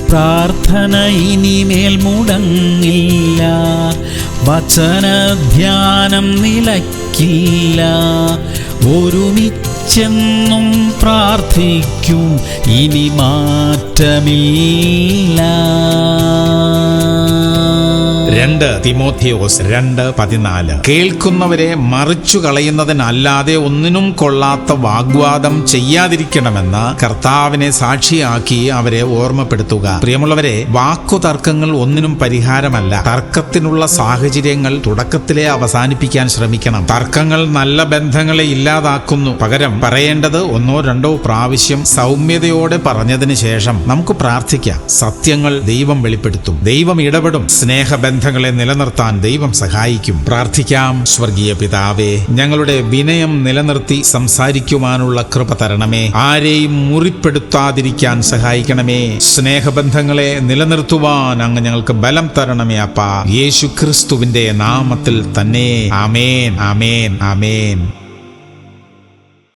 പ്രാർത്ഥന ഇനിമേൽ മുടങ്ങില്ല, വചനധ്യാനം നിലയ്ക്കില്ല. ഒരുമിച്ചെന്നും പ്രാർത്ഥിക്കും, ഇനി മാറ്റമില്ല. 2 തിമോഥെയോസ് 2:14. കേൾക്കുന്നവരെ മറിച്ചു കളയുന്നതിനല്ലാതെ ഒന്നിനും കൊള്ളാത്ത വാഗ്വാദം ചെയ്യാതിരിക്കണമെന്ന് കർത്താവിനെ സാക്ഷിയാക്കി അവരെ ഓർമ്മപ്പെടുത്തുക. പ്രിയമുള്ളവരെ, വാക്കുതർക്കങ്ങൾ ഒന്നിനും പരിഹാരമല്ല. തർക്കത്തിനുള്ള സാഹചര്യങ്ങൾ തുടക്കത്തിലേ അവസാനിപ്പിക്കാൻ ശ്രമിക്കണം. തർക്കങ്ങൾ നല്ല ബന്ധങ്ങളെ ഇല്ലാതാക്കുന്നു. പകരം പറയേണ്ടത് 1-2 പ്രാവശ്യം സൗമ്യതയോടെ പറഞ്ഞതിന് ശേഷം നമുക്ക് പ്രാർത്ഥിക്കാം. സത്യങ്ങൾ ദൈവം വെളിപ്പെടുത്തും, ദൈവം ഇടപെടും. സ്നേഹബന്ധങ്ങളെ നിലനിർത്താൻ ദൈവം സഹായിക്കും. പ്രാർത്ഥിക്കാം. സ്വർഗീയ പിതാവേ, ഞങ്ങളുടെ വിനയം നിലനിർത്തി സംസാരിക്കുവാനുള്ള കൃപ തരണമേ. ആരെയും മുറിപ്പെടുത്താതിരിക്കാൻ സഹായിക്കണമേ. സ്നേഹബന്ധങ്ങളെ നിലനിർത്തുവാൻ അങ്ങ് ഞങ്ങൾക്ക് ബലം തരണമേ അപ്പാ. യേശു ക്രിസ്തുവിന്റെ നാമത്തിൽ തന്നെ. ആമേൻ, ആമേൻ, ആമേൻ.